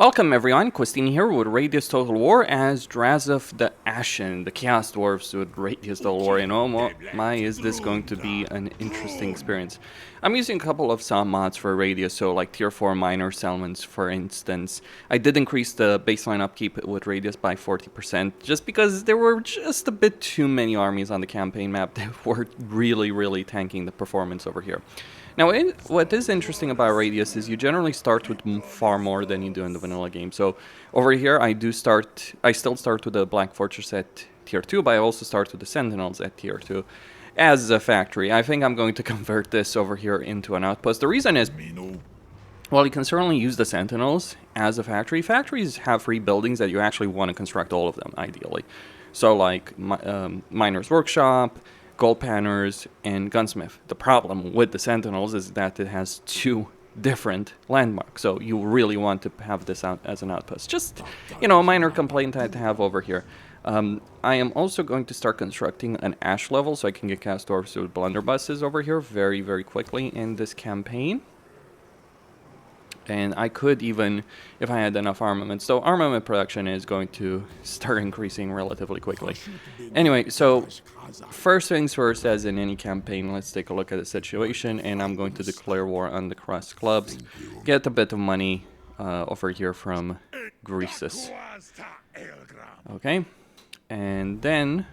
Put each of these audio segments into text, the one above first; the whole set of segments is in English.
Welcome everyone, Christine here with Radious Total War as Drazoath the Ashen, the Chaos Dwarves with Radious Total War, and oh my, is this going to be an interesting experience. I'm using a couple of SOM mods for Radious, so like tier 4 minor settlements for instance. I did increase the baseline upkeep with Radious by 40%, just because there were just a bit too many armies on the campaign map that were really tanking the performance over here. Now, what is interesting about Radius is you generally start with far more than you do in the vanilla game. So over here, I still start with the Black Fortress at tier 2, but I also start with the Sentinels at tier 2 as a factory. I think I'm going to convert this over here into an outpost. The reason is, well, you can certainly use the Sentinels as a factory. Factories have free buildings that you actually want to construct all of them, ideally. So like Miner's Workshop, Gold Panners, and Gunsmith. The problem with the Sentinels is that it has two different landmarks, so you really want to have this out as an outpost. Just, you know, a minor complaint I have over here. I am also going to start constructing an Ash level so I can get cast dwarves with blunderbusses over here very quickly in this campaign. And I could even, if I had enough armament. So armament production is going to start increasing relatively quickly. Anyway, so first things first, as in any campaign, let's take a look at the situation. And I'm going to declare war on the cross clubs. Get a bit of money over here from Greases. Okay. And then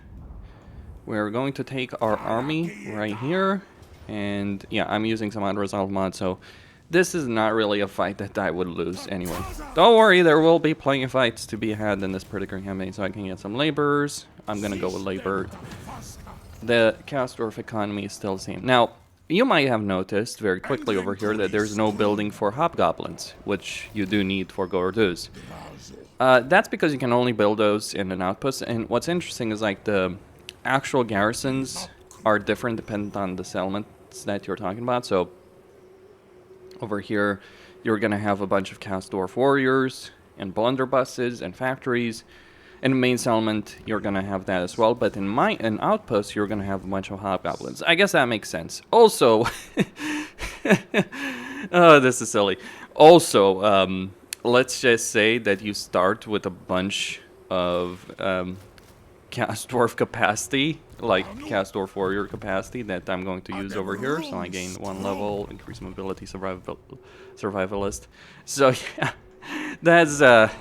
we're going to take our army right here. And yeah, I'm using some unresolved mods, so this is not really a fight that I would lose anyway. Don't worry, there will be plenty of fights to be had in this particular campaign, so I can get some laborers. I'm gonna go with labor. The Chaos Dwarf economy is still the same. Now, you might have noticed very quickly over here that there's no building for hobgoblins, which you do need for Gordoos. That's because you can only build those in an outpost, and what's interesting is like the actual garrisons are different dependent on the settlements that you're talking about. So over here, you're going to have a bunch of Chaos Dwarf warriors and blunderbusses and factories. In the main settlement, you're going to have that as well. But in an outpost, you're going to have a bunch of hobgoblins. I guess that makes sense. Also, oh, this is silly. Also, let's just say that you start with a bunch of Chaos Dwarf capacity, like Chaos Dwarf Warrior capacity that I'm going to use over here. So I gain 1 level, increase mobility, survivalist. So yeah, that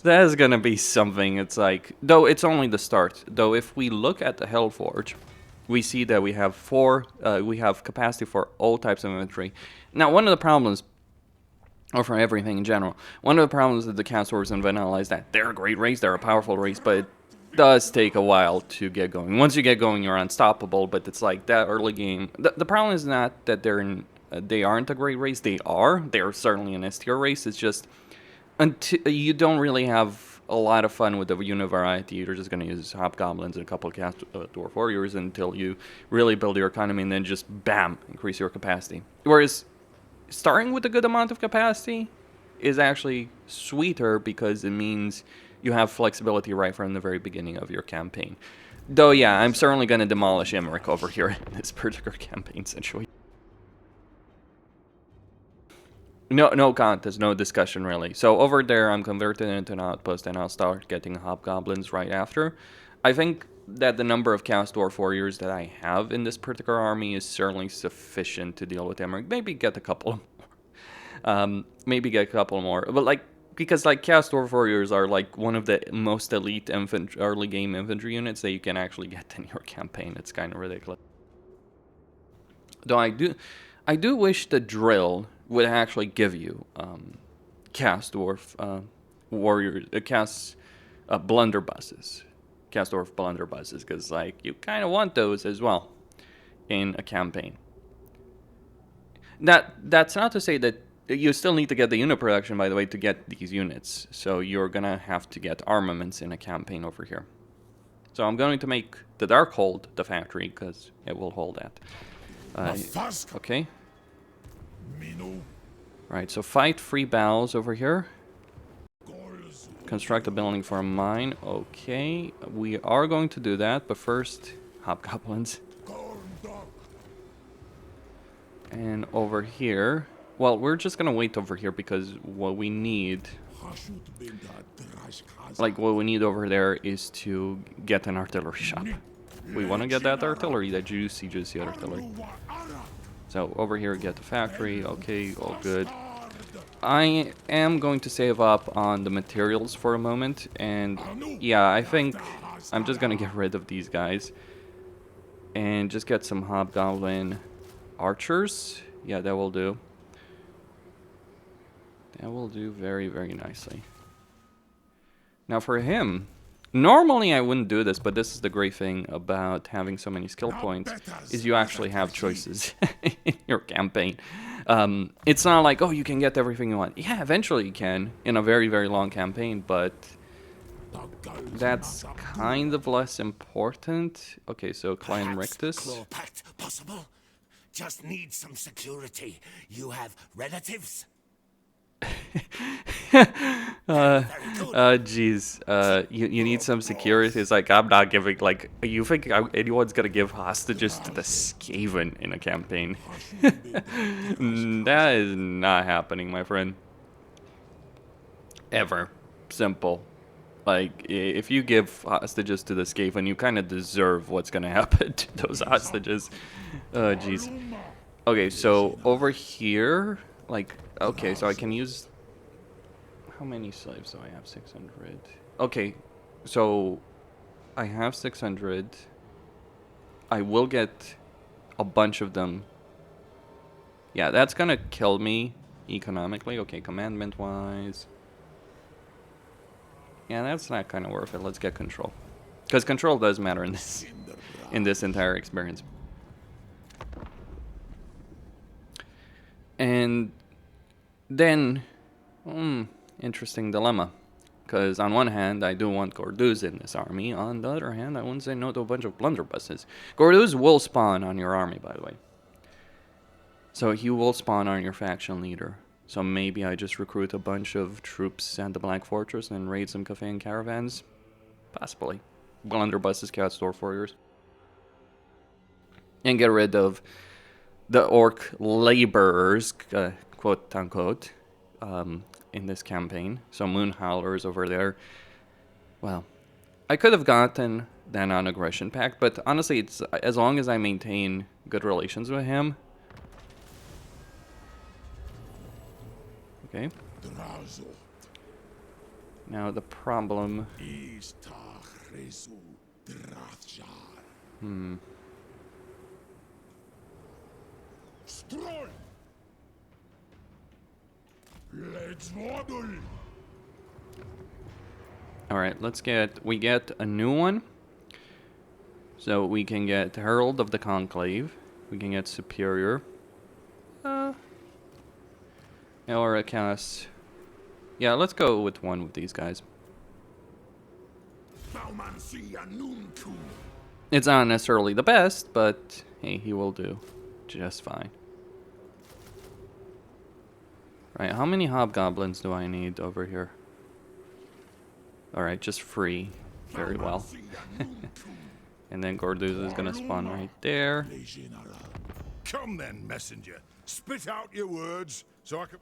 is gonna be something. It's like, though it's only the start. Though if we look at the Hellforge, we see that we have we have capacity for all types of infantry. Now, one of the problems, or for everything in general, one of the problems with the Chaos Dwarves in vanilla is that they're a great race, they're a powerful race, but it does take a while to get going. Once you get going, you're unstoppable, but it's like that early game. The problem is not that they aren't a great race. They are. They're certainly an S-tier race. It's just until you don't really have a lot of fun with the unit variety. You're just going to use hobgoblins and a couple of Chaos Dwarf warriors until you really build your economy and then just bam, increase your capacity. Whereas starting with a good amount of capacity is actually sweeter because it means you have flexibility right from the very beginning of your campaign. Though, yeah, I'm certainly going to demolish Imrik over here in this particular campaign situation. No contest, no discussion really. So over there, I'm converted into an outpost and I'll start getting hobgoblins right after. I think that the number of Chaos Dwarf warriors that I have in this particular army is certainly sufficient to deal with Imrik. Maybe get a couple more. But like, because like Chaos Dwarf warriors are like one of the most elite early game infantry units that you can actually get in your campaign. It's kind of ridiculous. Though I do wish the drill would actually give you Chaos Dwarf warriors, Chaos blunderbusses, Chaos Dwarf blunderbusses, because like you kind of want those as well in a campaign. That's not to say that you still need to get the unit production, by the way, to get these units. So you're going to have to get armaments in a campaign over here. So I'm going to make the Darkhold the factory, because it will hold that. Okay. Right, so fight free battles over here. Construct a building for a mine. Okay, we are going to do that, but first, hobgoblins. And over here, well, we're just gonna wait over here because what we need Like, what we need over there is to get an artillery shop. We want to get that artillery, that juicy artillery. So, over here, get the factory. Okay, all good. I am going to save up on the materials for a moment. And, yeah, I think I'm just going to get rid of these guys. And just get some hobgoblin archers. Yeah, that will do. That will do very, very nicely. Now for him, normally I wouldn't do this, but this is the great thing about having so many skill points, is you actually have choices in your campaign. It's not like, oh, you can get everything you want. Yeah, eventually you can in a very, very long campaign, but that's kind of less important. Okay, so Clan Rictus. Possible? Just need some security. You have relatives? Jeez. You need some security. It's like, I'm not giving, like, you think anyone's gonna give hostages to the Skaven in a campaign? That is not happening, my friend. Ever. Simple. Like, if you give hostages to the Skaven, you kind of deserve what's gonna happen to those hostages. Oh, jeez. Okay, so over here, like, okay, so I can use... How many slaves do I have? 600. Okay, so I have 600. I will get a bunch of them. Yeah, that's gonna kill me economically. Okay, commandment-wise. Yeah, that's not kind of worth it. Let's get control. Because control does matter in this entire experience. And then, interesting dilemma. Because on one hand, I do want Gorduz in this army. On the other hand, I wouldn't say no to a bunch of blunderbusses. Gorduz will spawn on your army, by the way. So he will spawn on your faction leader. So maybe I just recruit a bunch of troops at the Black Fortress and raid some Kafan caravans? Possibly. Blunderbusses, Chaos Dwarf Warriors. And get rid of the orc laborers, quote unquote, in this campaign. So Moon Howlers over there. Well, I could have gotten the non-aggression pact, but honestly, it's as long as I maintain good relations with him. Okay. Now the problem. Alright, we get a new one. So we can get Herald of the Conclave. We can get Superior. Or a cast. Yeah, let's go with one with these guys. It's not necessarily the best, but hey, he will do just fine. Right, how many hobgoblins do I need over here? Alright, just free. Very well. And then Gorduz is gonna spawn right there. Come then, messenger. Spit out your words so I can...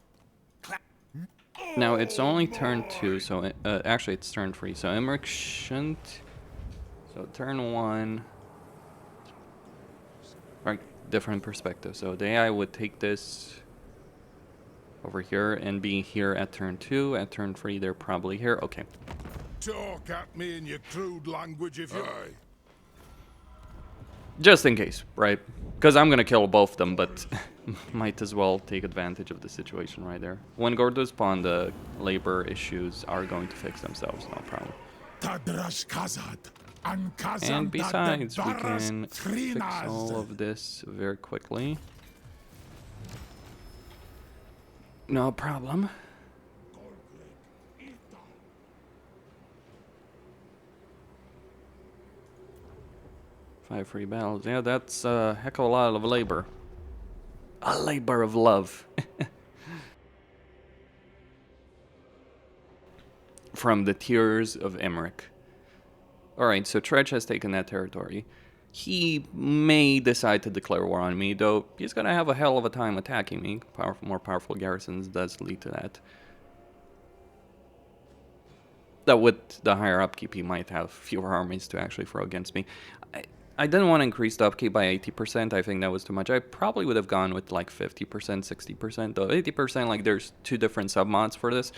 Now, it's only turn 2, so... actually, it's turn 3, so Imrik shouldn't... So, turn 1... Right, different perspective. So, the AI would take this... over here and be here at turn 2. At turn 3, they're probably here. Okay. Talk at me in your crude language if you... Just in case, right? Because I'm going to kill both of them, but might as well take advantage of the situation right there. When Gorduz spawn, the labor issues are going to fix themselves, no problem. And besides, we can fix all of this very quickly. No problem. 5 free battles. Yeah, that's a heck of a lot of labor. A labor of love. From the tears of Imrik. Alright, so Tredge has taken that territory. He may decide to declare war on me, though he's gonna have a hell of a time attacking me. More powerful garrisons does lead to that. that with the higher upkeep, he might have fewer armies to actually throw against me. I didn't want to increase the upkeep by 80%. I think that was too much. I probably would have gone with like 50%, 60%. Though 80%, like there's two different submods for this.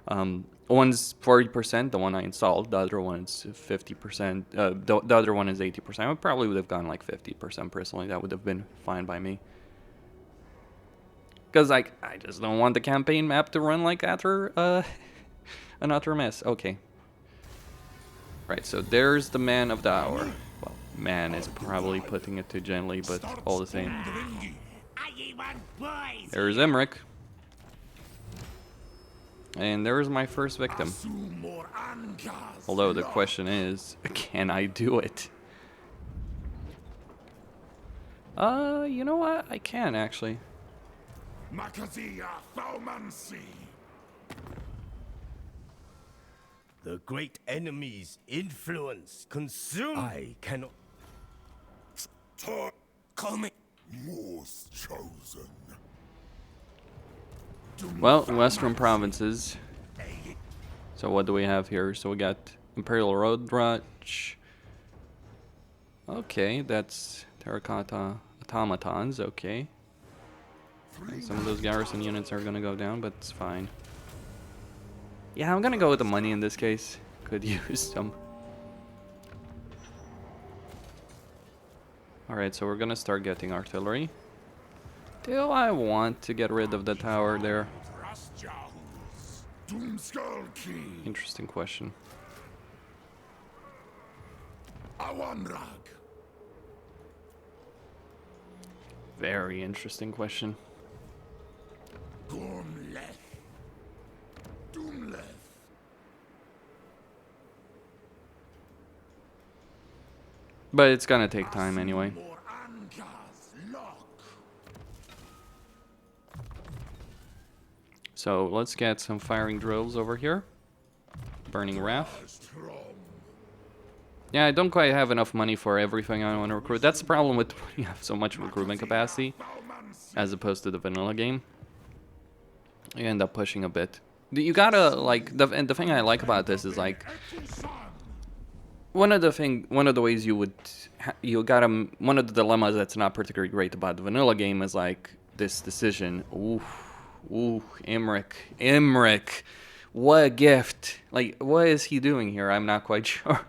One's 40%, the one I installed. The other one's 50%. The other one is 80%. I probably would have gone like 50% personally. That would have been fine by me. Because like I just don't want the campaign map to run like after an utter mess. Okay. Right, so there's the man of the hour. Well, man is probably putting it too gently, but all the same. There's Imrik. And there's my first victim. Although the question is, can I do it? You know what? I can actually. The great enemy's influence consumes. I cannot. Call me. Yours chosen. Well, Western provinces. So what do we have here? So we got Imperial Road Rush. Okay, that's terracotta automatons. Okay. And some of those garrison units are gonna go down, but it's fine. Yeah, I'm gonna go with the money in this case. Could use some. Alright, so we're gonna start getting artillery. Do I want to get rid of the tower there? Interesting question. Very interesting question. But it's gonna take time anyway. So let's get some firing drills over here. Burning Wrath. Yeah, I don't quite have enough money for everything I want to recruit. That's the problem with when you have so much recruitment capacity, as opposed to the vanilla game. You end up pushing a bit. You gotta, like, and the thing I like about this is, like, one of the ways you would, one of the dilemmas that's not particularly great about the vanilla game is, like, this decision. Ooh, Imrik, what a gift. Like, what is he doing here? I'm not quite sure.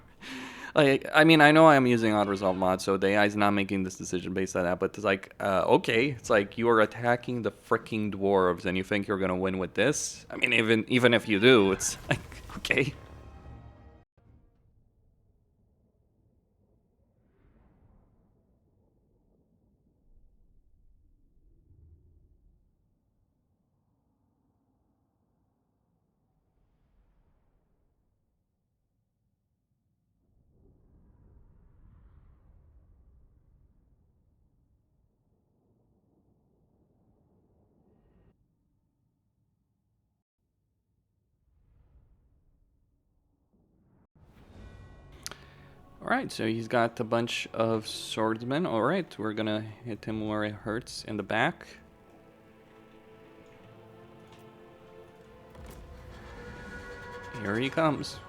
Like, I mean, I know I'm using auto-resolve mod, so the AI is not making this decision based on that, but it's like, okay, it's like you are attacking the freaking dwarves and you think you're gonna win with this? I mean, even if you do, it's like, okay. Alright, so he's got a bunch of swordsmen. Alright, we're gonna hit him where it hurts, in the back. Here he comes.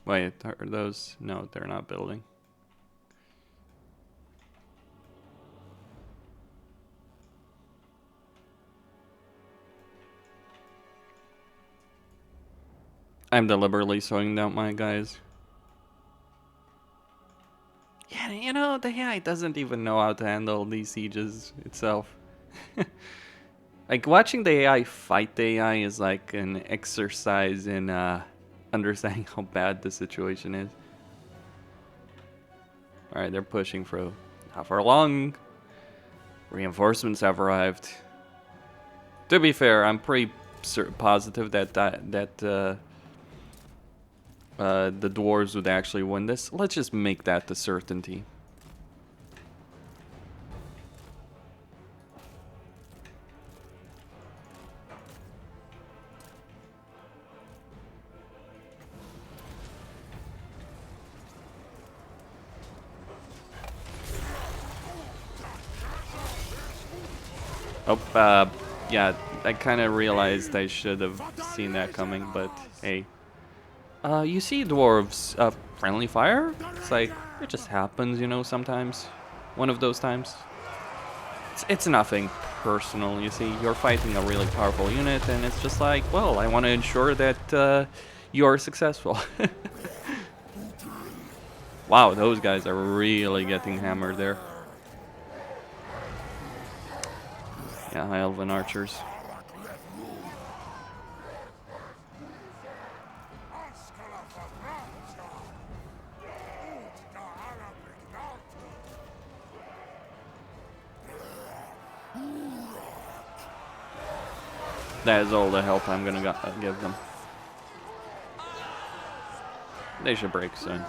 Wait, are those? No, they're not building. I'm deliberately slowing down my guys. Yeah, you know, the AI doesn't even know how to handle these sieges itself. Like, watching the AI fight the AI is like an exercise in understanding how bad the situation is. Alright, they're pushing through. Not for long. Reinforcements have arrived. To be fair, I'm pretty positive that the dwarves would actually win this. Let's just make that the certainty. Oh, yeah, I kind of realized I should have seen that coming, but hey. You see dwarves, friendly fire? It's like, it just happens, you know, sometimes. One of those times. It's nothing personal, you see. You're fighting a really powerful unit, and it's just like, well, I want to ensure that you're successful. Wow, those guys are really getting hammered there. Yeah, elven archers. That is all the help I'm gonna give them. They should break soon.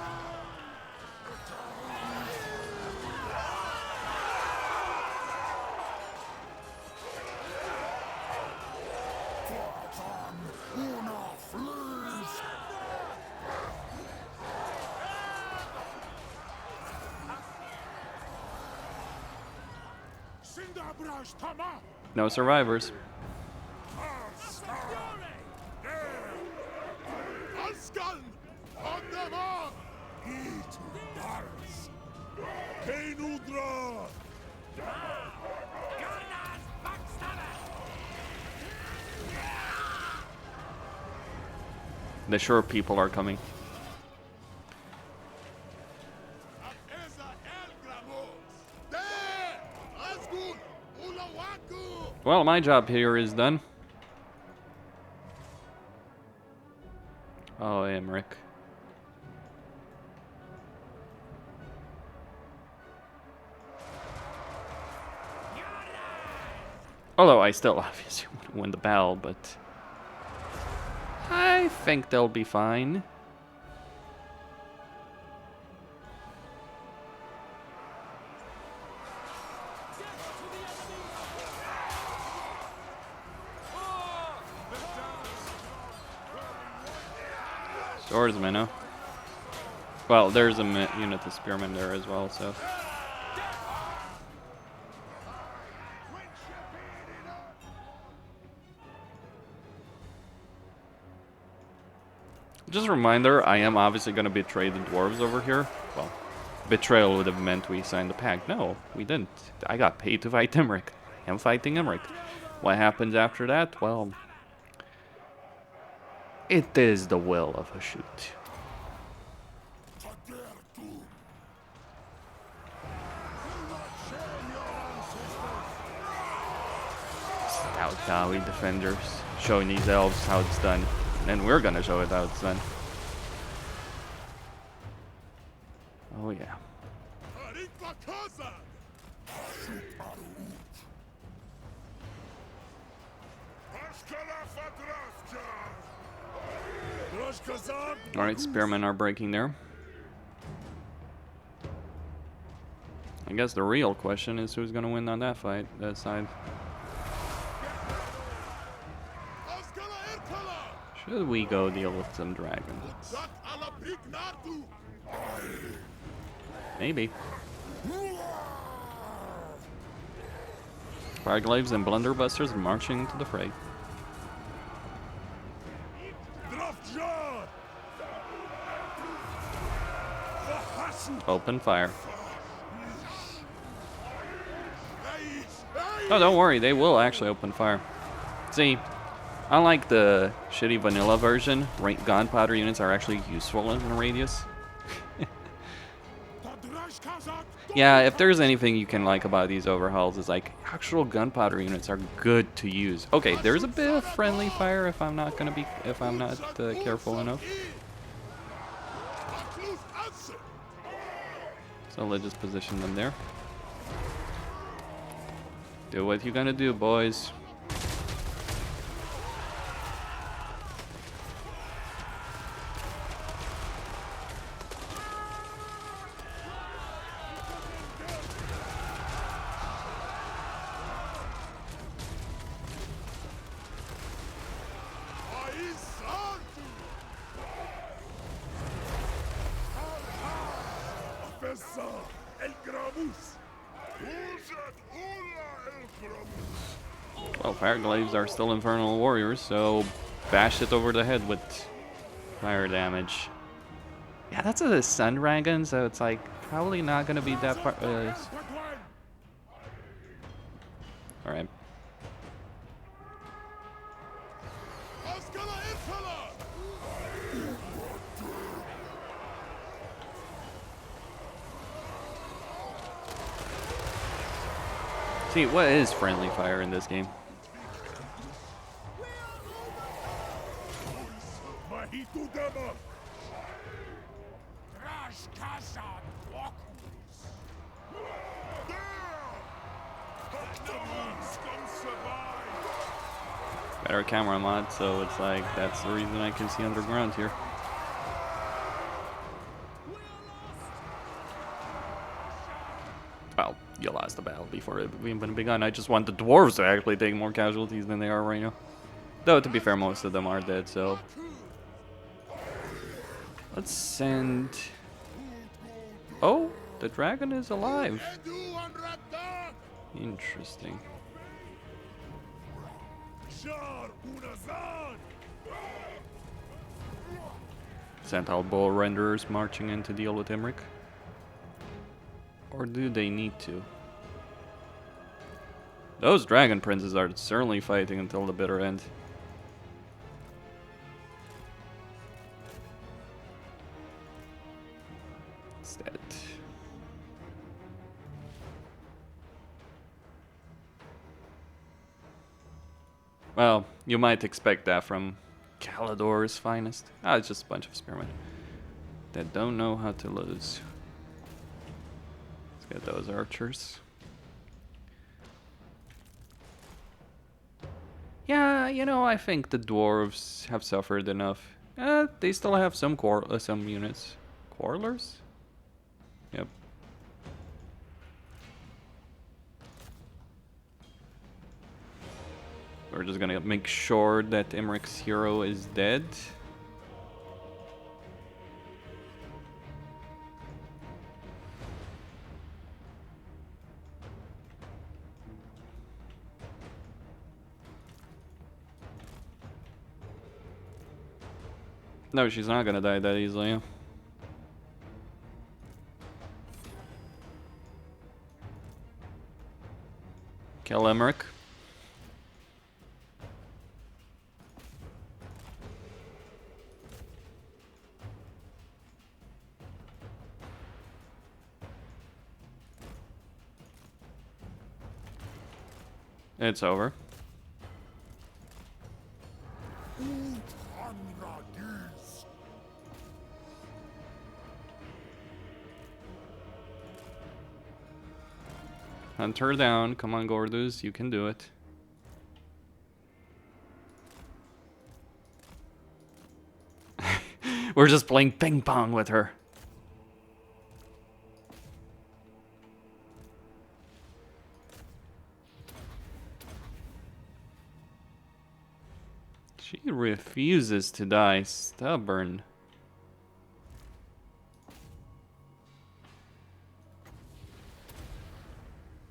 No survivors. The sure people are coming. Well, my job here is done. Oh, Imrik. Although I still obviously want to win the battle, but I think they'll be fine. Swordsman, huh? Well, there's a unit of spearmen there as well, so. Just a reminder, I am obviously going to betray the dwarves over here. Well, betrayal would have meant we signed the pact. No, we didn't. I got paid to fight Imrik. I'm fighting Imrik. What happens after that? Well, it is the will of a shoot. Stout Dowie defenders showing these elves how it's done. And we're gonna show it how it's done. Oh yeah. Alright, spearmen are breaking there. I guess the real question is who's gonna win on that fight, that side. Should we go deal with some dragons? Maybe. Fireglaves and Blunderbusters marching into the fray. Open fire. Oh, don't worry, they will actually open fire. See, unlike the shitty vanilla version, gunpowder units are actually useful in Radius. Yeah, if there's anything you can like about these overhauls, is like actual gunpowder units are good to use. Okay, there's a bit of friendly fire if I'm not careful enough. So let's just position them there. Do what you gonna do, boys. Well, Fire Glaives are still Infernal Warriors, so bash it over the head with fire damage. Yeah, that's a Sun Dragon, so it's like probably not gonna be that part. Alright. See, what is friendly fire in this game? Better camera mod, so it's like that's the reason I can see underground here. Well, you lost the battle before it even begun. I just want the dwarves to actually take more casualties than they are right now. Though, to be fair, most of them are dead, so... Let's send... Oh, the dragon is alive. Interesting. Sent out bull renderers marching in to deal with Imrik. Or do they need to? Those dragon princes are certainly fighting until the bitter end. It's dead. Well, you might expect that from Kalidor's finest. Ah, it's just a bunch of spearmen that don't know how to lose. Let's get those archers. Yeah, you know, I think the dwarves have suffered enough. They still have some some units. Quarrelers? Yep. We're just gonna make sure that Imrik's hero is dead. No, she's not gonna die that easily. Kill Imrik. It's over. Hunt her down. Come on, Gordus. You can do it. We're just playing ping pong with her. She refuses to die. Stubborn.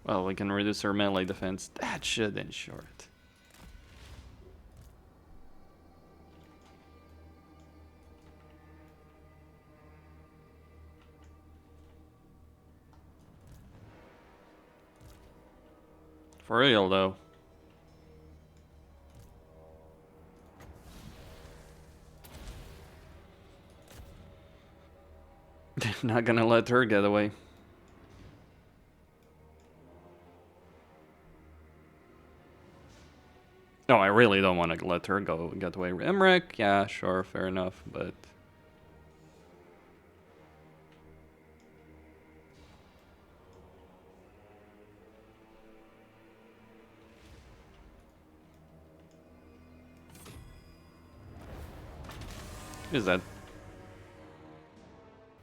Well, we can reduce her melee defense. That should ensure it. For real, though. Not gonna let her get away. No, I really don't want to let her get away. Imrik, yeah, sure, fair enough, but... Is that?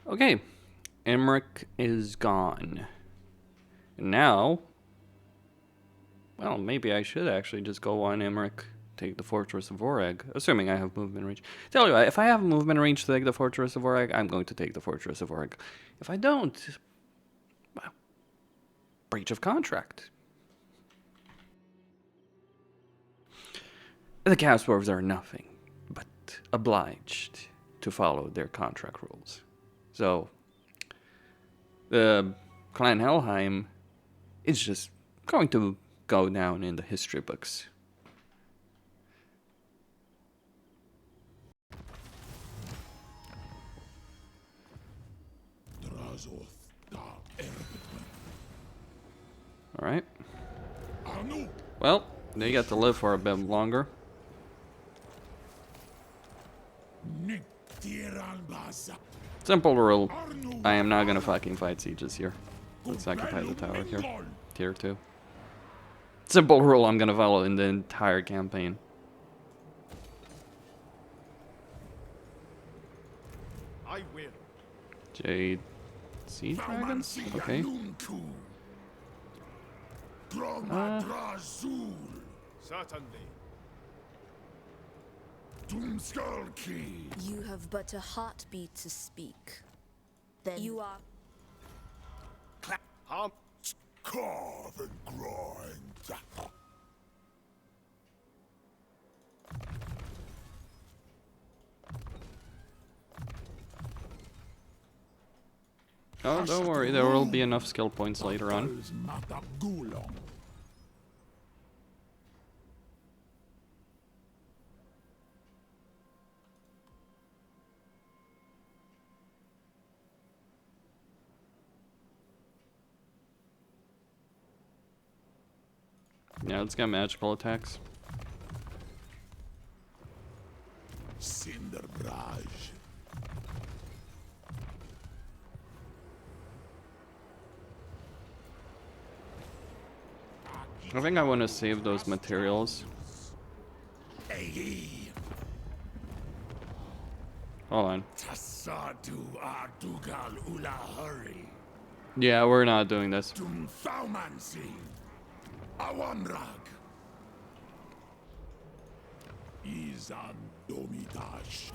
Okay, Imrik is gone. And now, well, maybe I should actually just go on Imrik, take the Fortress of Vorag, assuming I have movement range. Tell you what, if I have movement range to take the Fortress of Vorag, I'm going to take the Fortress of Vorag. If I don't, well, breach of contract. The Chaos Dwarves are nothing but obliged to follow their contract rules. So, the Clan Helheim is just going to go down in the history books. Drazoath da Alright. Anu Well, they get to live for a bit longer. Niktiranbasa Simple rule. Arnu I am not gonna fucking fight sieges here. Let's occupy the tower here. Tier 2. Simple rule I'm gonna follow in the entire campaign. I will. Jade Sea Dragons? Okay. Dromadrazul Certainly. Doomskullki You have but a heartbeat to speak. Then you are. Harm. Carve and grind. Oh, don't worry, there will be enough skill points later on. Yeah, let's get magical attacks. Cinderbraj. I think I want to save those materials. Hold on. Tassadu Ardugal Ulahari. Yeah, we're not doing this. Dumthaumansi. Awamrag. Izan Domidash.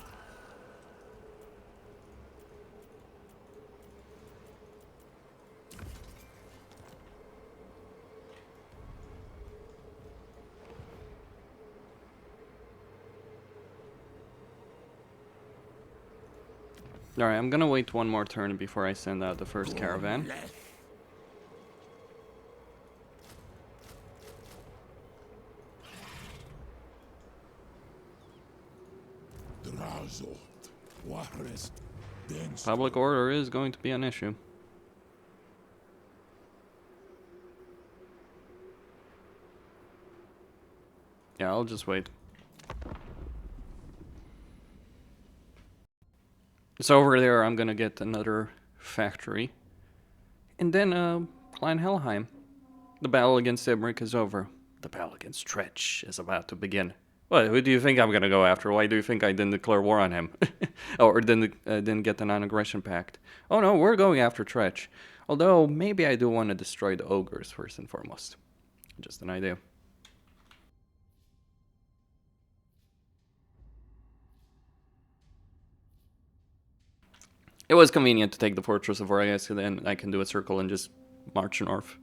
Alright, I'm gonna wait one more turn before I send out the first caravan. Drazoath. Warest. Public order is going to be an issue. Yeah, I'll just wait. So over there, I'm gonna get another factory. And then, Clan Helheim. The battle against Imrik is over. The battle against Tretch is about to begin. What, who do you think I'm gonna go after? Why do you think I didn't declare war on him? Or didn't get the non-aggression pact? Oh no, we're going after Tretch. Although, maybe I do want to destroy the ogres first and foremost. Just an idea. It was convenient to take the Fortress of Radious, and then I can do a circle and just march north.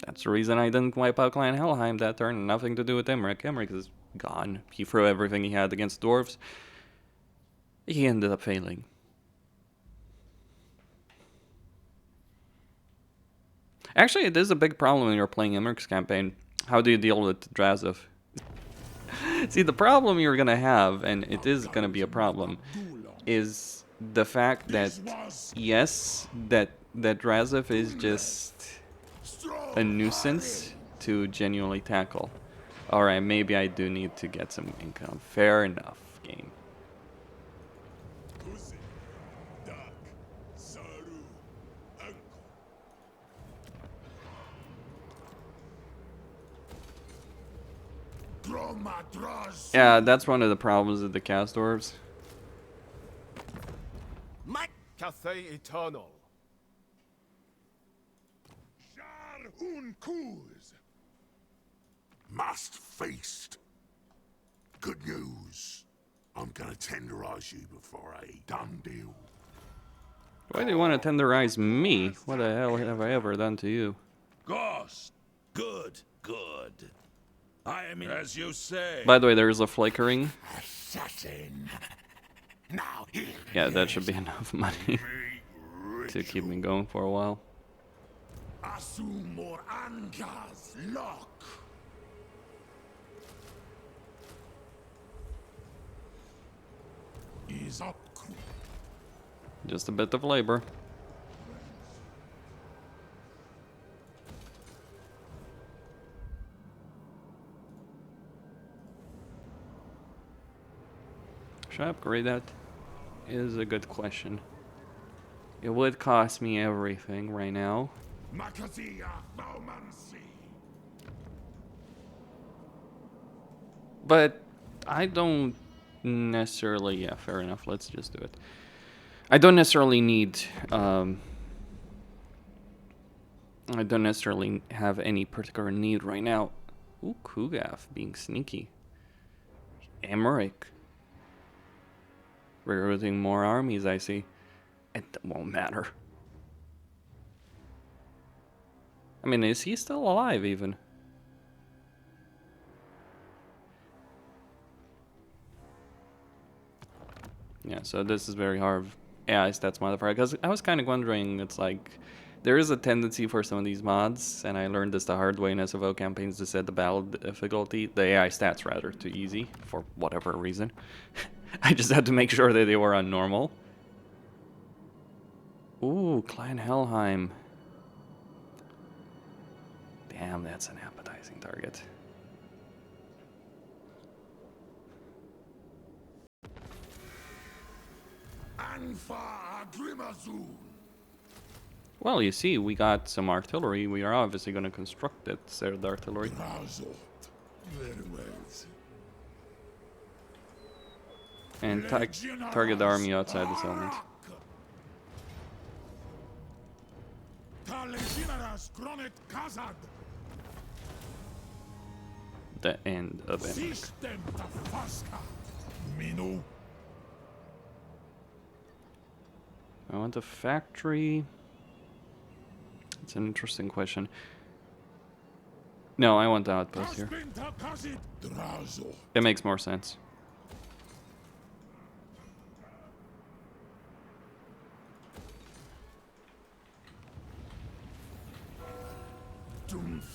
That's the reason I didn't wipe out Clan Helheim that turn. Nothing to do with Imrik. Imrik is gone. He threw everything he had against dwarves. He ended up failing. Actually, it is a big problem when you're playing Imrik's campaign. How do you deal with Drazoath? See, the problem you're gonna have, and it is gonna be a problem, is the fact that, yes, that Drazoath is just a nuisance to genuinely tackle. Alright, maybe I do need to get some income. Fair enough, game. Yeah, that's one of the problems with the Chaos Dwarves. Cathay Eternal. Jar Unkuz. Must feast. Good news. I'm gonna tenderize you before I done deal. Why do you want to tenderize me? What the hell have I ever done to you? Ghost. Good, good. I am in as you say. By the way, there's a flickering. Assassin. Now, Yeah, that should be enough money to keep me going for a while. Asumor Angas Lock. Is up. Just a bit of labor. Should I upgrade that? Is a good question. It would cost me everything right now. Makazia Baumansi. But I don't necessarily... Yeah, fair enough. Let's just do it. I don't necessarily need... I don't necessarily have any particular need right now. Ooh, Kugaf being sneaky. Imrik. Recruiting more armies, I see. It won't matter. I mean, is he still alive even? Yeah, so this is very hard. AI stats modifier, because I was kind of wondering, it's like, there is a tendency for some of these mods, and I learned this the hard way in SFO campaigns, to set the battle difficulty, the AI stats rather, to easy, for whatever reason. I just had to make sure that they were on normal. Ooh, Clan Helheim. Damn, that's an appetizing target. Anfa Agrimazun. Well, you see, we got some artillery. We are obviously going to construct it, said artillery. Drazoath. Very well. And target the army outside the settlement. The end of Imrik. I want a factory. It's an interesting question. No, I want the outpost here. It makes more sense.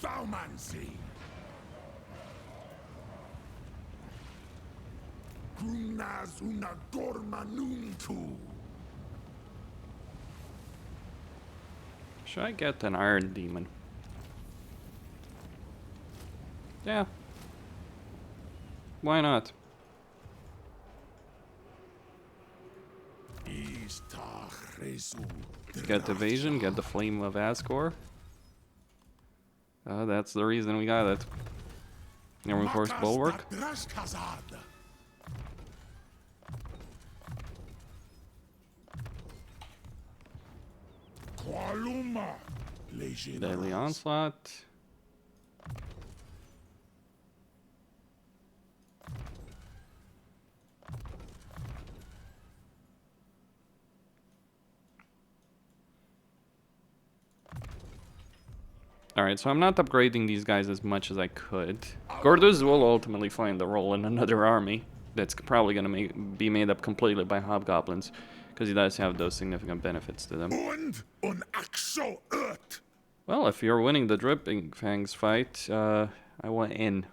Faumansi. Grumnas una gormanuntu. Should I get an Iron Demon? Yeah. Why not? Get evasion, get the Flame of Asgore. That's the reason we got it. And reinforced bulwark. Deadly Onslaught. Alright, so I'm not upgrading these guys as much as I could. Gordos will ultimately find a role in another army that's probably going to be made up completely by hobgoblins, because he does have those significant benefits to them. Well, if you're winning the Dripping Fangs fight, I want in.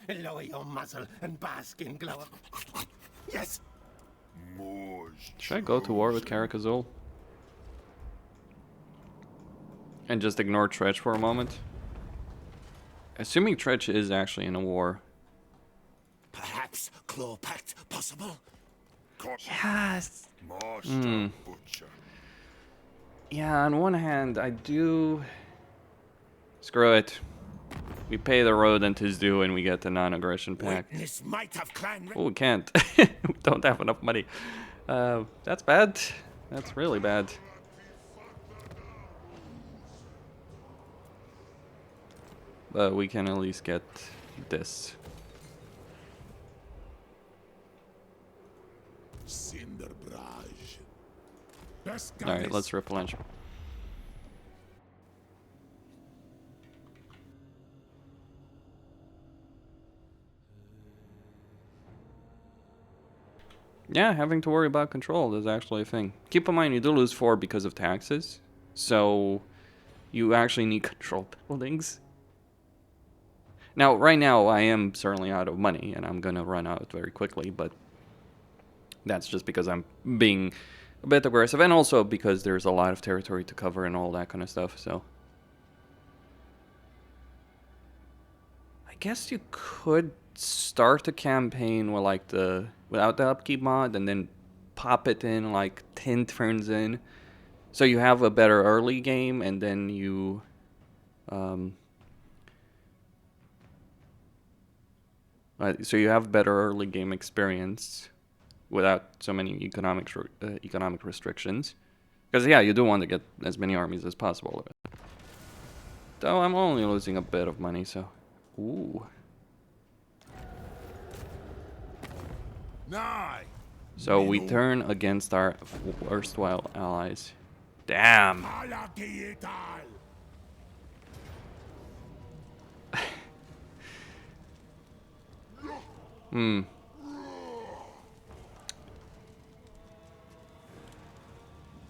Lower your muzzle and bask in glow. Yes. Should I go to war with Karakazul? And just ignore Tretch for a moment? Assuming Tretch is actually in a war. Perhaps Claw Pact possible? Yes! Yeah, on one hand, I do... Screw it. We pay the rodent his due and we get the non-aggression pact. Oh, we can't. We don't have enough money. That's bad. That's really bad. But we can at least get this. Alright, let's replenish. Yeah, having to worry about control is actually a thing. Keep in mind, you do lose 4 because of taxes, so you actually need control buildings. Now, right now, I am certainly out of money, and I'm gonna run out very quickly, but that's just because I'm being a bit aggressive, and also because there's a lot of territory to cover and all that kind of stuff, so. I guess you could start a campaign with like without the upkeep mod and then pop it in like 10 turns in. So you have a better early game and then you so you have better early game experience without so many economic restrictions. Because yeah, you do want to get as many armies as possible. Though I'm only losing a bit of money, so ooh. So we turn against our erstwhile allies. Damn.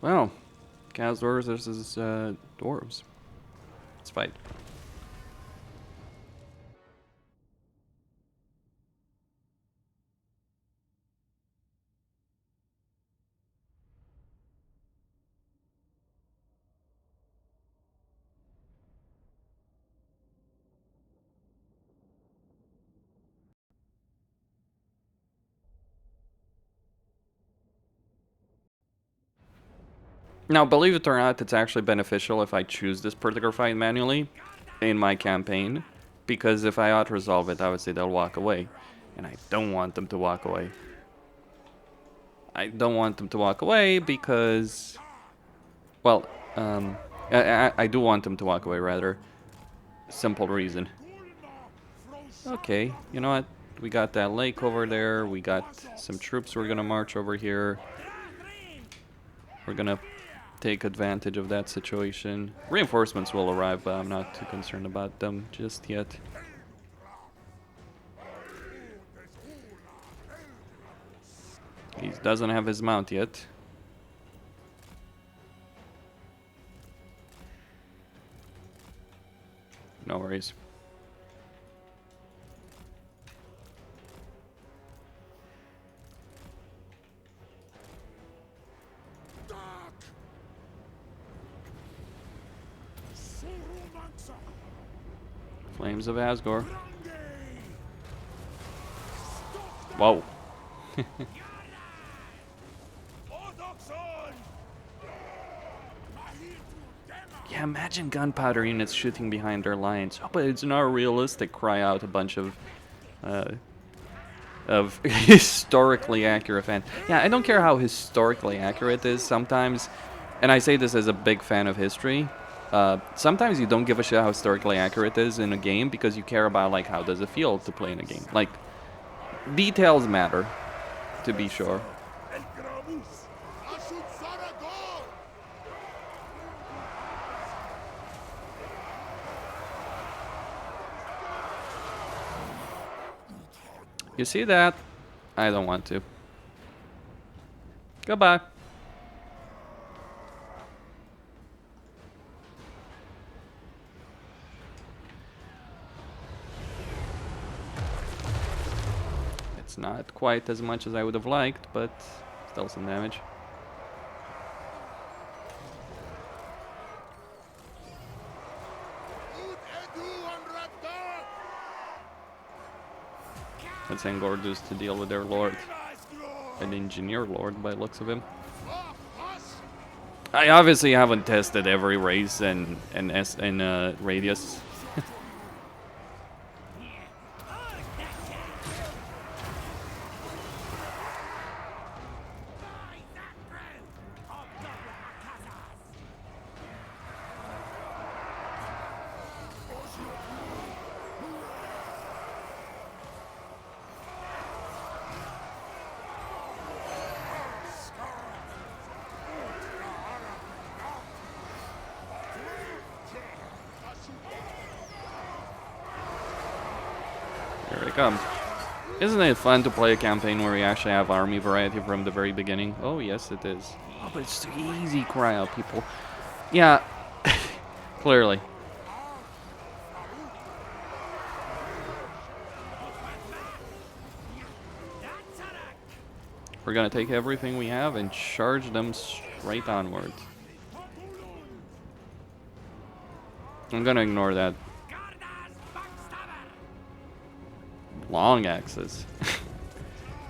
Well, Chaos Dwarves versus Dwarves. Let's fight. Now, believe it or not, it's actually beneficial if I choose this particular fight manually in my campaign, because if I auto-resolve it, obviously they'll walk away, and I don't want them to walk away. I don't want them to walk away because, well, I do want them to walk away, rather. Simple reason. Okay, you know what? We got that lake over there, we got some troops we're gonna march over here. We're gonna take advantage of that situation. Reinforcements will arrive, but I'm not too concerned about them just yet. He doesn't have his mount yet. No worries. Flames of Asgore. Whoa. Yeah, imagine gunpowder units shooting behind their lines. Oh, but it's not realistic. Cry out a bunch of historically accurate fans. Yeah, I don't care how historically accurate it is sometimes, and I say this as a big fan of history. Sometimes you don't give a shit how historically accurate it is in a game because you care about like how does it feel to play in a game. Like details matter, to be sure. You see that? I don't want to. Goodbye. It's not quite as much as I would have liked, but still some damage. Let's send Gordus to deal with their lord. An engineer lord by the looks of him. I obviously haven't tested every race and Radius. Here they come. Isn't it fun to play a campaign where you actually have army variety from the very beginning? Oh, yes, it is. Oh, but it's too easy, cry out, people. Yeah, clearly. We're gonna take everything we have and charge them straight onwards. I'm gonna ignore that. Long axes.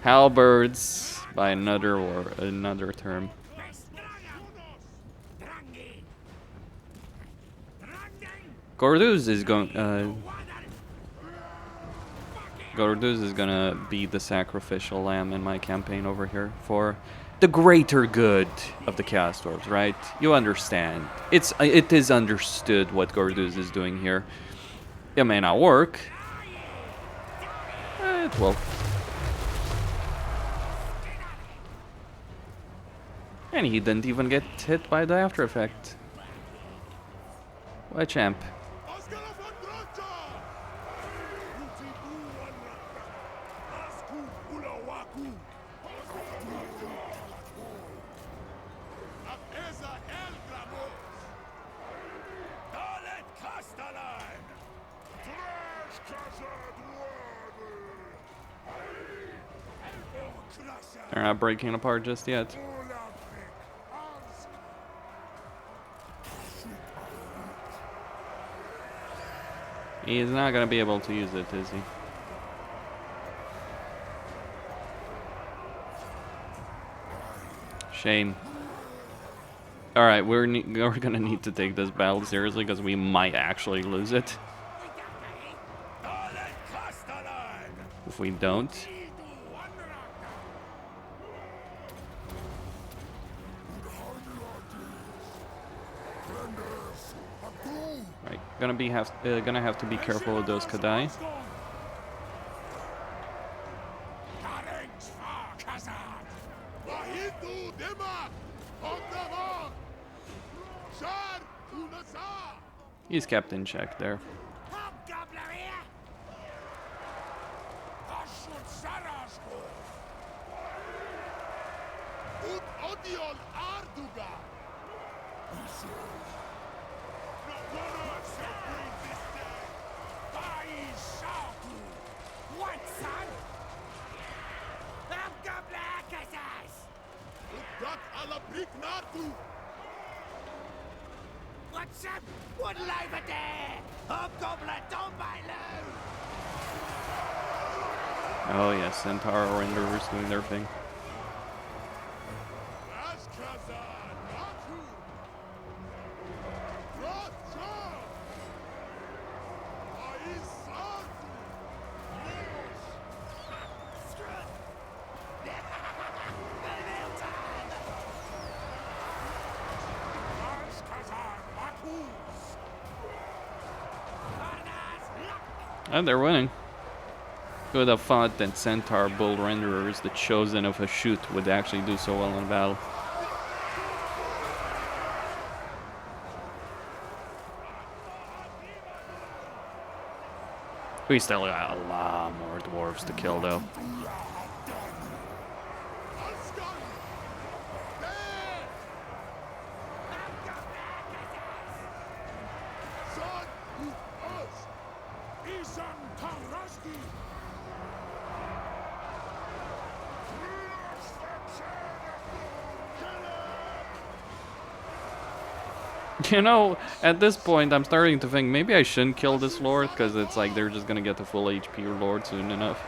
Halberds by another term. Gorduz is gonna be the sacrificial lamb in my campaign over here for the greater good of the Chaos Dwarves, right? You understand. It is understood what Gorduz is doing here. It may not work. It will. And he didn't even get hit by the after effect. What a champ. They're not breaking apart just yet. He's not gonna be able to use it, is he? Shame. Alright, we're gonna need to take this battle seriously because we might actually lose it. If we don't. Right, gonna have to be careful with those Kadai. He's kept in check there. Oh yes, Centaur Renderers doing their thing. And they're winning. Who would have thought that Centaur Bull Renderers, the chosen of a shoot, would actually do so well in battle? We still got a lot more dwarves to kill, though. You know, at this point, I'm starting to think maybe I shouldn't kill this lord, because it's like they're just gonna get the full HP lord soon enough.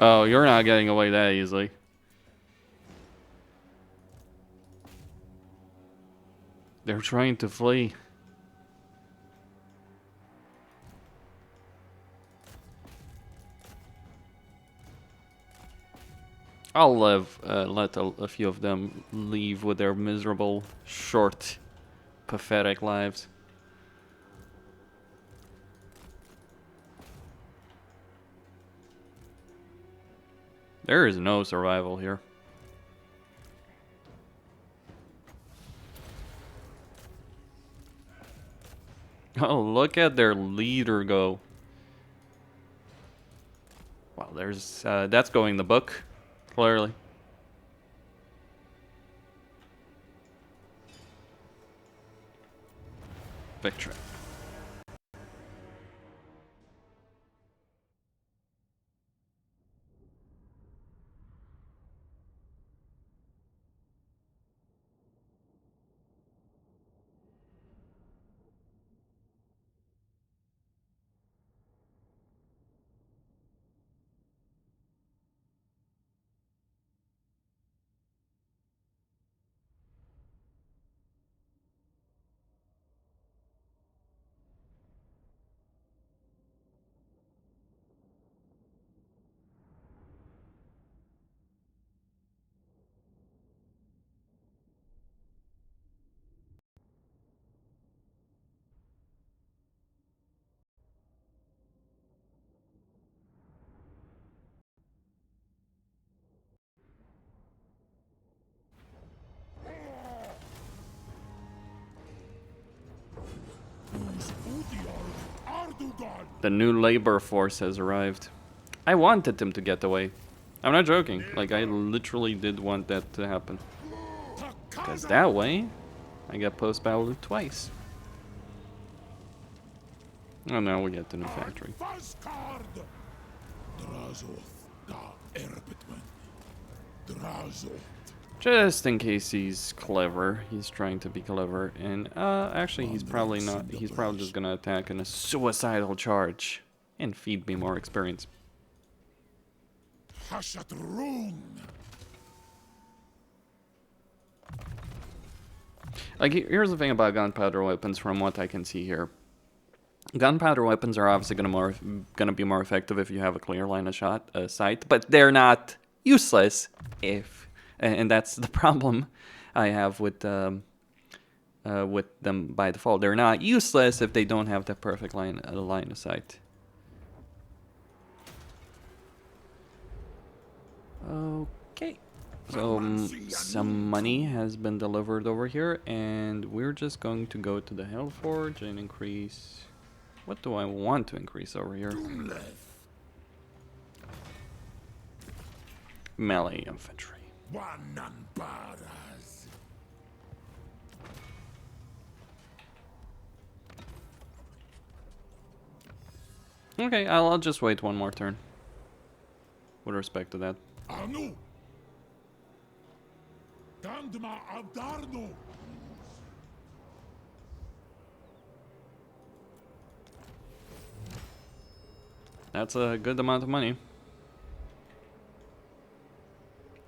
Oh, you're not getting away that easily. They're trying to flee. I'll let a few of them leave with their miserable, short, pathetic lives. There is no survival here. Oh, look at their leader go. Well, there's that's going in the book, clearly. Victory. The new labor force has arrived. I wanted them to get away. I'm not joking. Like, I literally did want that to happen. Because that way, I get post-battle loot twice. Oh, now we get the new factory. Just in case he's clever. He's trying to be clever. And, actually, he's probably not. He's probably just gonna attack in a suicidal charge. And feed me more experience. Like, here's the thing about gunpowder weapons from what I can see here. Gunpowder weapons are obviously gonna be more effective if you have a clear line of sight, but they're not useless if, and that's the problem I have with them by default. They're not useless if they don't have the perfect line of sight. Okay, so some money has been delivered over here, and we're just going to go to the Hellforge and increase. What do I want to increase over here? Melee infantry. Okay, I'll just wait one more turn. With respect to that. That's a good amount of money.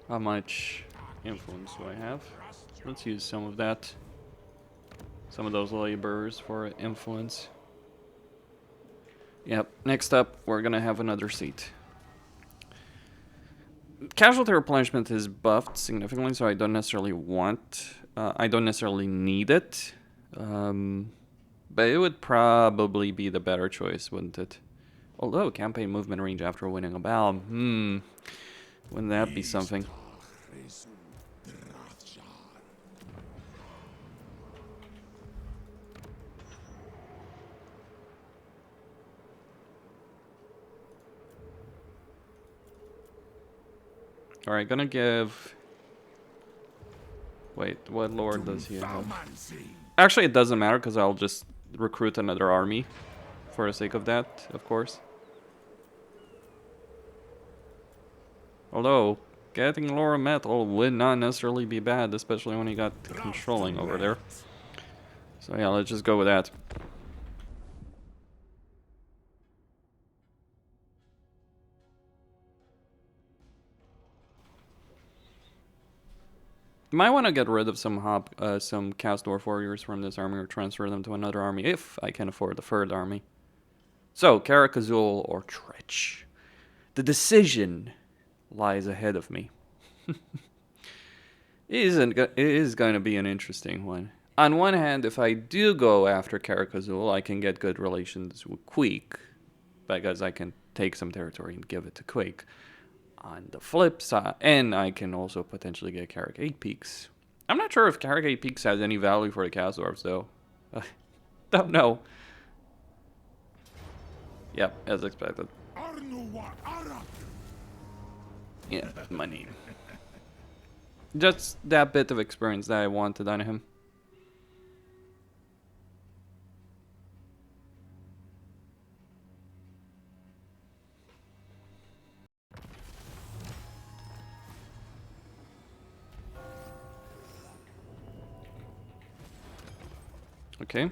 How much influence do I have? Let's use some of that. Some of those laborers for influence. Yep, next up, we're gonna have another seat. Casualty replenishment is buffed significantly, so I don't necessarily I don't necessarily need it. But it would probably be the better choice, wouldn't it? Although, campaign movement range after winning a battle. Wouldn't that be something? Alright, gonna give... Wait, what lore does he have? Actually, it doesn't matter, because I'll just recruit another army. For the sake of that, of course. Although, getting Laurent metal would not necessarily be bad, especially when he got controlling over there. So yeah, let's just go with that. Might want to get rid of some Chaos Dwarf warriors from this army or transfer them to another army if I can afford the third army. So, Karak Azul or Tretch. The decision lies ahead of me. It is going to be an interesting one. On one hand, if I do go after Karak Azul, I can get good relations with Queek, because I can take some territory and give it to Queek. On the flip side, and I can also potentially get Carrick 8 Peaks. I'm not sure if Carrick 8 Peaks has any value for the Chaos Dwarves, though. Don't know. Yep, as expected. Yeah, money. Just that bit of experience that I wanted on him. Okay.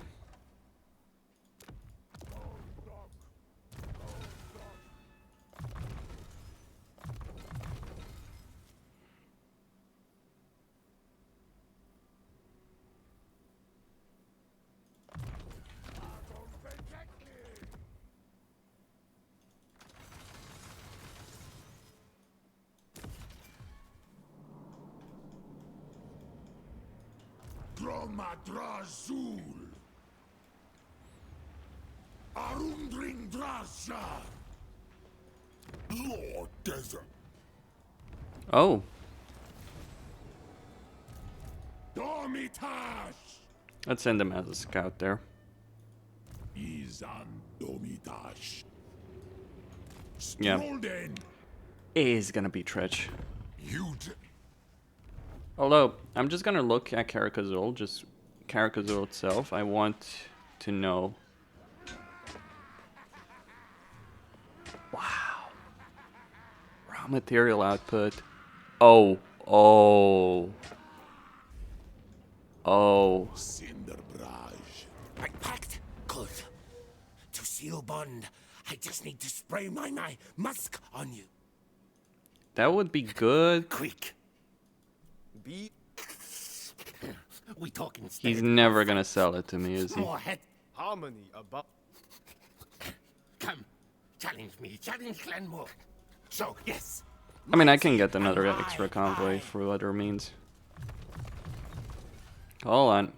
Drazoath. Arundring Drasha. Lord Desert. Oh. Domitash. Let's send him as a scout there. Izan Domitash. Yeah. Strolden. Is gonna be Tretch. You. Although, I'm just gonna look at Karakazul, just Karakazul itself. I want to know. Wow. Raw material output. Oh. Oh. Oh. Cinderbrage. Right packed? Good. To seal bond, I just need to spray my musk on you. That would be good. Quick. Be We talking He's steady. never gonna sell it to me, is he? More head. harmony above. Come. Challenge me. Challenge Glenmore. So, yes. I mean, I can get another extra convoy through other means. Hold on.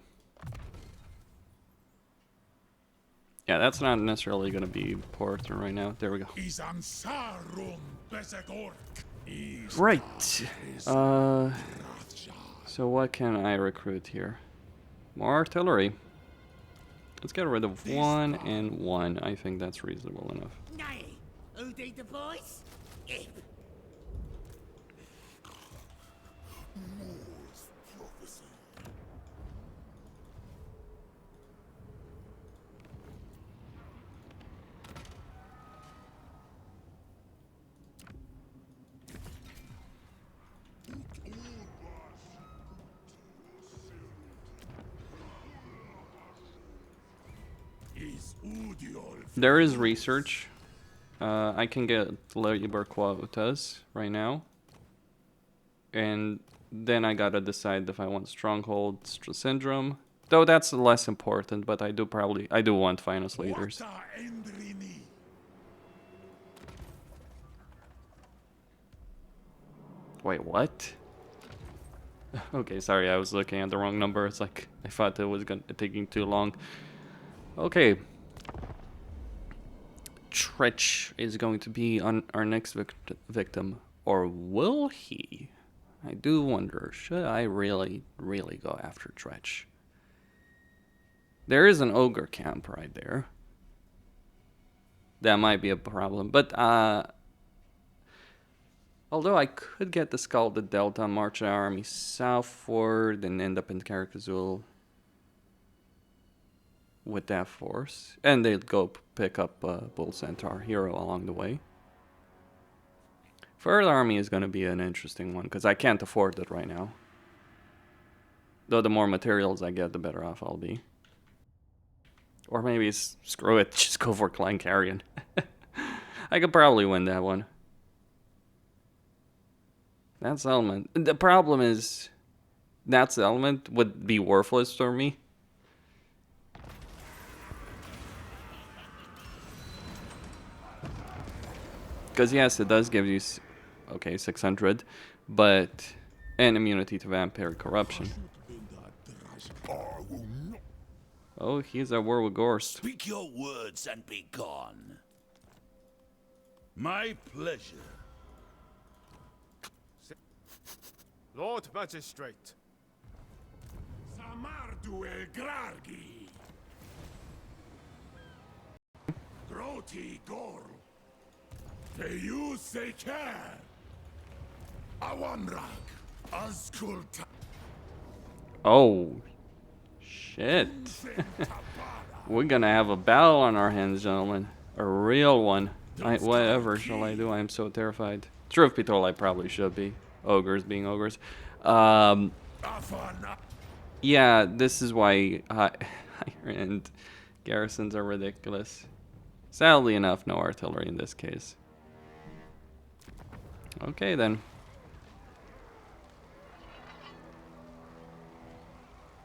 Yeah, that's not necessarily going to be important right now. There we go. Izan Sarum Besegork. Right. So what can I recruit here? More artillery. Let's get rid of 1 and 1. I think that's reasonable enough. Nay. Who did the voice? If. There is research. I can get labor quotas right now. And then I gotta decide if I want Stronghold Syndrome. Though that's less important, but I do want finance leaders. Wait, what? Okay, sorry, I was looking at the wrong number. It's like, I thought it was taking too long. Okay. Tretch is going to be on our next victim. Or will he? I do wonder, should I really go after Tretch? There is an ogre camp right there. That might be a problem, but although I could get the Scalded Delta, march our army southward, and end up in Karakazul with that force. And they'd go pick up Bull Centaur Hero along the way. Third army is going to be an interesting one, because I can't afford it right now. Though the more materials I get, the better off I'll be. Or maybe screw it, just go for Klein Carrion. I could probably win that one. That's element. The problem is, that's element would be worthless for me. Because yes, it does give you, okay, 600, but, and immunity to vampire corruption. Oh, he's at war with Gorst. Speak your words and be gone. My pleasure. Lord Magistrate. Samardu el Grargi. Groti Gor. Feyu Seker. Awamrak. Azkulta. Oh, shit. We're gonna have a battle on our hands, gentlemen. A real one. Whatever shall I do? I am so terrified. Truth be told, I probably should be. Ogres being ogres. Yeah, this is why higher-end garrisons are ridiculous. Sadly enough, no artillery in this case. Okay, then.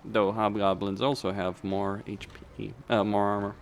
Though hobgoblins also have more HP, more armor.